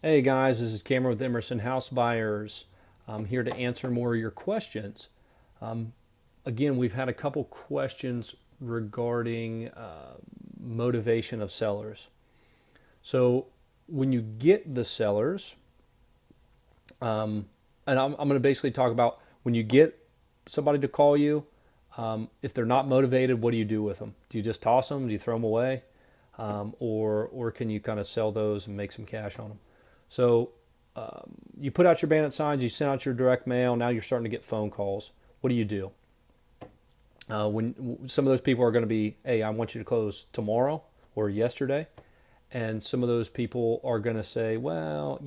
Hey guys, this is Cameron with Emerson House Buyers. I'm here to answer more of your questions. Again, we've had a couple questions regarding motivation of sellers. So, when you get the sellers, and I'm going to basically talk about when you get somebody to call you, if they're not motivated, what do you do with them? Do you just toss them? Do you throw them away? Or can you kind of sell those and make some cash on them? So you put out your bandit signs, you send out your direct mail. Now you're starting to get phone calls. What do you do? When some of those people are going to be, hey, I want you to close tomorrow or yesterday, and some of those people are going to say, well,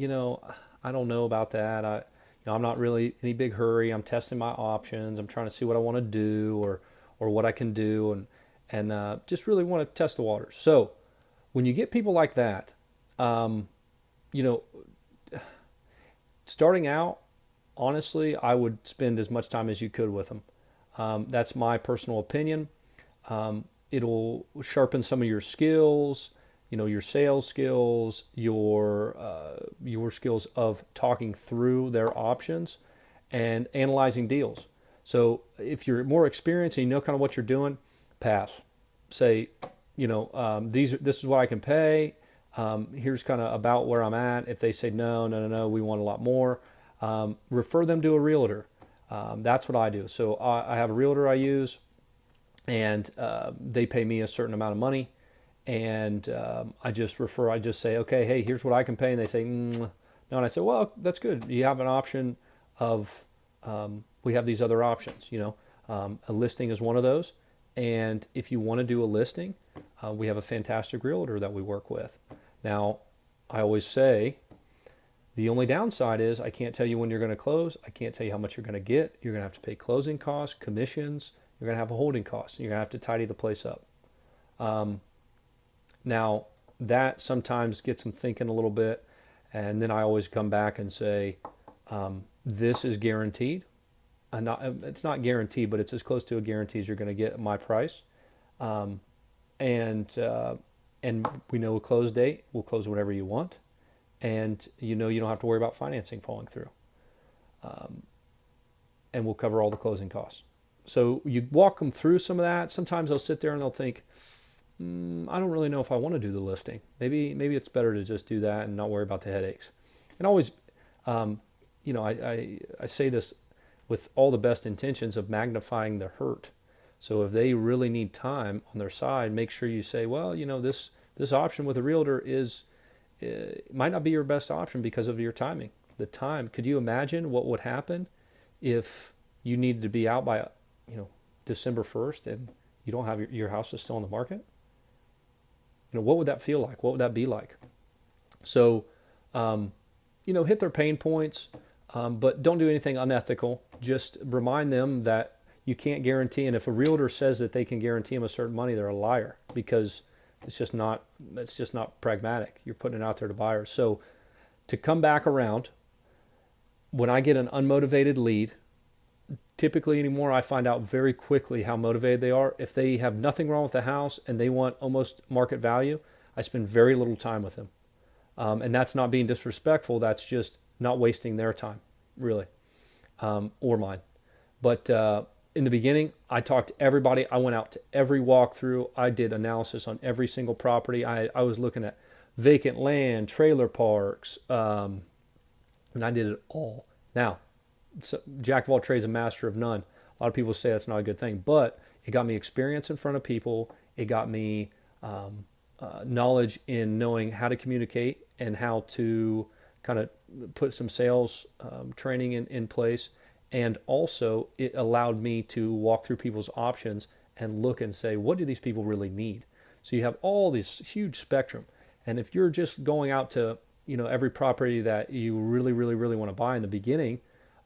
I don't know about that. I'm not really in any big hurry. I'm testing my options. I'm trying to see what I want to do or what I can do, and just really want to test the waters. So when you get people like that, you know, starting out, honestly, I would spend as much time as you could with them. That's my personal opinion. It'll sharpen some of your skills, your sales skills, your skills of talking through their options and analyzing deals. So if you're more experienced and you know kind of what you're doing, pass. Say, this is what I can pay. Here's kind of about where I'm at. If they say no, no, no, no, we want a lot more, refer them to a realtor. That's what I do. So I have a realtor I use, and they pay me a certain amount of money, and I just refer. I just say, okay, hey, here's what I can pay, and they say no, and I say, well, that's good. You have an option of we have these other options. A listing is one of those, and if you want to do a listing, we have a fantastic realtor that we work with. Now, I always say the only downside is I can't tell you when you're going to close. I can't tell you how much you're going to get. You're going to have to pay closing costs, commissions. You're going to have a holding cost. You're going to have to tidy the place up. Now, that sometimes gets them thinking a little bit. And then I always come back and say, this is guaranteed. It's not guaranteed, but it's as close to a guarantee as you're going to get at my price. And we know a close date. We'll close whenever you want, and you don't have to worry about financing falling through. And we'll cover all the closing costs. So you walk them through some of that. Sometimes they'll sit there and they'll think, I don't really know if I want to do the listing. Maybe it's better to just do that and not worry about the headaches. And always, I say this with all the best intentions of magnifying the hurt. So if they really need time on their side, make sure you say, well, this option with a realtor might not be your best option because of your timing. The time. Could you imagine what would happen if you needed to be out by, December 1st and you don't have your house is still on the market? What would that feel like? What would that be like? So, hit their pain points, but don't do anything unethical. Just remind them that you can't guarantee, and if a realtor says that they can guarantee them a certain money, they're a liar because it's just not pragmatic. You're putting it out there to buyers. So to come back around, when I get an unmotivated lead, typically anymore, I find out very quickly how motivated they are. If they have nothing wrong with the house and they want almost market value, I spend very little time with them. And that's not being disrespectful. That's just not wasting their time, really, or mine. But in the beginning, I talked to everybody. I went out to every walkthrough. I did analysis on every single property. I was looking at vacant land, trailer parks, and I did it all. Now, jack of all trades, a master of none. A lot of people say that's not a good thing, but it got me experience in front of people. It got me knowledge in knowing how to communicate and how to kind of put some sales training in place. And also, it allowed me to walk through people's options and look and say, what do these people really need? So you have all this huge spectrum. And if you're just going out to, every property that you really, really, really want to buy in the beginning,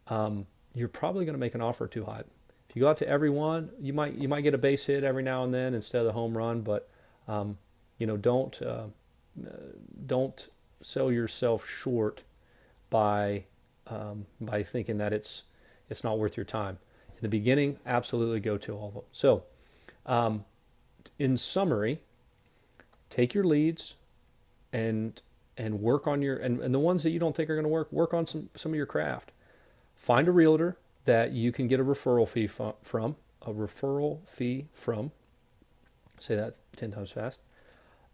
you're probably going to make an offer too high. If you go out to every one, you might get a base hit every now and then instead of the home run. But don't sell yourself short by thinking that it's not worth your time. In the beginning, absolutely go to all of them. So, in summary, take your leads and and work on and the ones that you don't think are going to work on some of your craft. Find a realtor that you can get a referral fee from. Say that 10 times fast.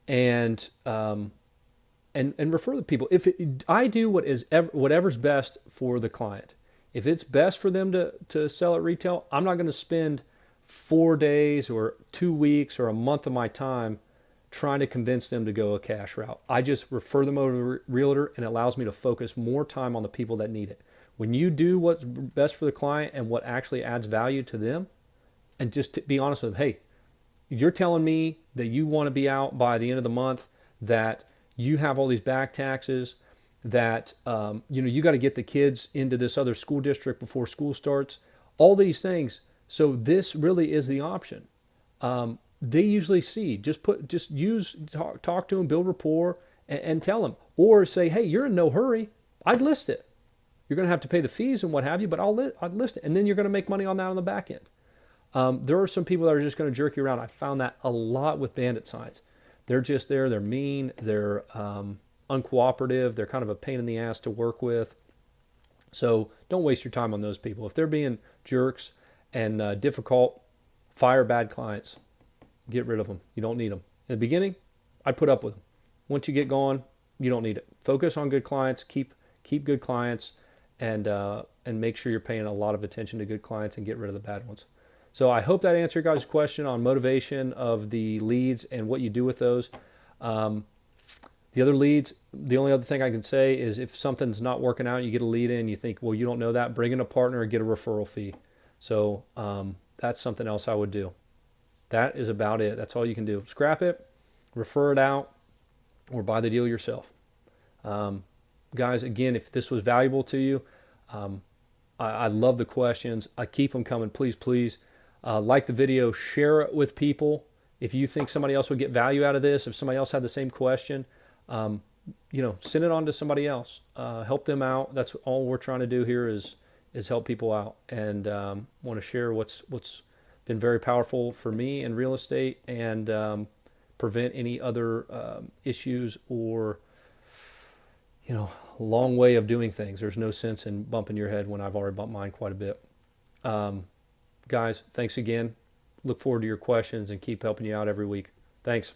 And refer the people. I do whatever's best for the client. If it's best for them to sell at retail, I'm not going to spend 4 days or 2 weeks or a month of my time trying to convince them to go a cash route. I just refer them over to a realtor, and it allows me to focus more time on the people that need it. When you do what's best for the client and what actually adds value to them, and just to be honest with them, hey, you're telling me that you want to be out by the end of the month, that you have all these back taxes, that you got to get the kids into this other school district before school starts, all these things. So this really is the option. They usually see, talk to them, build rapport, and tell them, or say, hey, you're in no hurry. I'd list it. You're going to have to pay the fees and what have you, but I'd list it, and then you're going to make money on that on the back end. There are some people that are just going to jerk you around. I found that a lot with bandit signs. They're just there. They're mean. They're uncooperative. They're kind of a pain in the ass to work with. So don't waste your time on those people. If they're being jerks and difficult, fire bad clients. Get rid of them. You don't need them. In the beginning, I'd put up with them. Once you get going, you don't need it. Focus on good clients. Keep good clients, and make sure you're paying a lot of attention to good clients and get rid of the bad ones. So I hope that answered your guys' question on motivation of the leads and what you do with those. The other leads, the only other thing I can say is if something's not working out, you get a lead in, you think, well, you don't know that, bring in a partner and get a referral fee. So that's something else I would do. That is about it. That's all you can do. Scrap it, refer it out, or buy the deal yourself. Guys, again, if this was valuable to you, I love the questions. I keep them coming. Please, like the video, share it with people. If you think somebody else would get value out of this, if somebody else had the same question, send it on to somebody else. Help them out. That's all we're trying to do here is help people out, and want to share what's been very powerful for me in real estate, and prevent any other issues or long way of doing things. There's no sense in bumping your head when I've already bumped mine quite a bit. Guys, thanks again. Look forward to your questions and keep helping you out every week. Thanks.